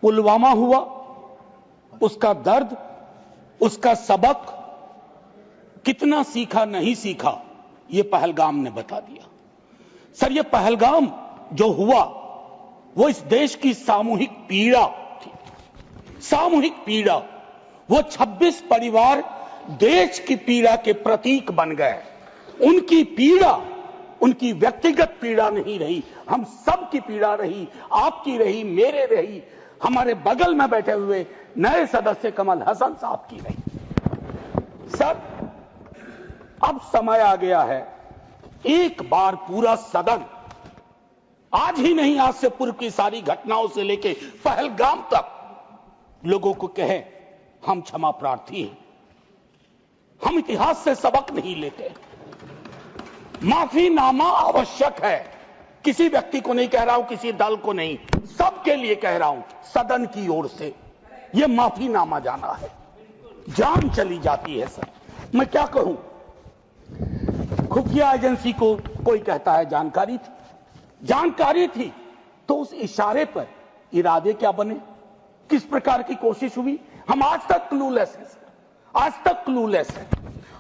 पुलवामा हुआ, उसका दर्द, उसका सबक, कितना सीखा नहीं सीखा, ये पहलगाम ने बता दिया। सर, ये पहलगाम जो हुआ वो इस देश की सामूहिक पीड़ा थी, सामूहिक पीड़ा। वो 26 परिवार देश की पीड़ा के प्रतीक बन गए। उनकी पीड़ा उनकी व्यक्तिगत पीड़ा नहीं रही, हम सब की पीड़ा रही, आपकी रही, मेरे रही, हमारे बगल में बैठे हुए नए सदस्य कमल हसन साहब की रही। सर, अब समय आ गया है, एक बार पूरा सदन, आज ही नहीं, आज से पूर्व की सारी घटनाओं से लेके पहलगाम तक लोगों को कहे हम क्षमा प्रार्थी हैं, हम इतिहास से सबक नहीं लेते। माफीनामा आवश्यक है, किसी व्यक्ति को नहीं कह रहा हूं, किसी दल को नहीं, सबके लिए कह रहा हूं, सदन की ओर से यह माफीनामा जाना है। जान चली जाती है। सर, मैं क्या कहूं, खुफिया एजेंसी को कोई कहता है जानकारी थी, तो उस इशारे पर इरादे क्या बने, किस प्रकार की कोशिश हुई, हम आज तक क्लूलेस हैं, आज तक क्लूलेस हैं।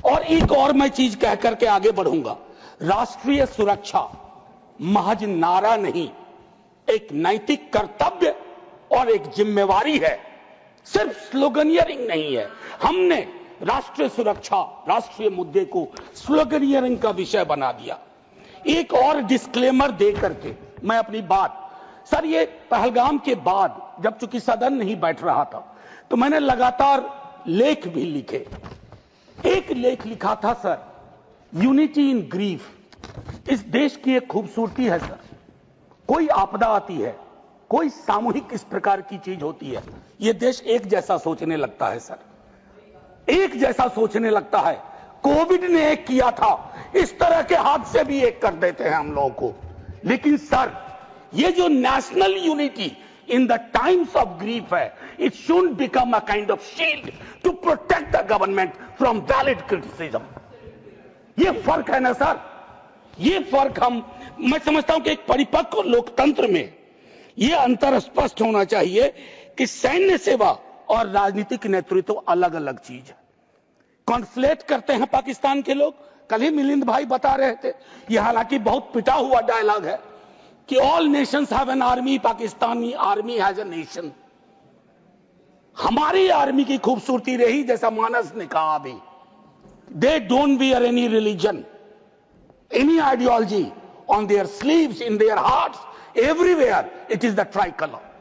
और एक और मैं चीज कह करके आगे बढ़ूंगा, राष्ट्रीय सुरक्षा महज नारा नहीं, एक नैतिक कर्तव्य और एक जिम्मेवारी है, सिर्फ स्लोगनियरिंग नहीं है। हमने राष्ट्रीय सुरक्षा, राष्ट्रीय मुद्दे को स्लोगनियरिंग का विषय बना दिया। एक और डिस्क्लेमर दे करके मैं अपनी बात, सर, ये पहलगाम के बाद जब चूंकि सदन नहीं बैठ रहा था तो मैंने लगातार लेख भी लिखे। एक लेख लिखा था सर, यूनिटी इन ग्रीफ। इस देश की एक खूबसूरती है सर, कोई आपदा आती है, कोई सामूहिक इस प्रकार की चीज होती है, यह देश एक जैसा सोचने लगता है सर, एक जैसा सोचने लगता है। कोविड ने एक किया था, इस तरह के हादसे भी एक कर देते हैं हम लोगों को। लेकिन सर, ये जो national unity in the times of grief है, it should become a kind of shield to protect the government from valid criticism. ये फर्क है ना सर, ये फर्क मैं समझता हूं कि एक परिपक्व लोकतंत्र में यह अंतर स्पष्ट होना चाहिए कि सैन्य सेवा और राजनीतिक नेतृत्व अलग अलग चीज है। कॉन्फ्लेट करते हैं पाकिस्तान के लोग। कल ही मिलिंद भाई बता रहे थे, यह हालांकि बहुत पिटा हुआ डायलॉग है कि all Nations have an army, Pakistani army has a nation. हमारी आर्मी की खूबसूरती रही, जैसा मानस ने कहा अभी, they don't wear any religion, any ideology on their sleeves, in their hearts, everywhere it is the tricolour.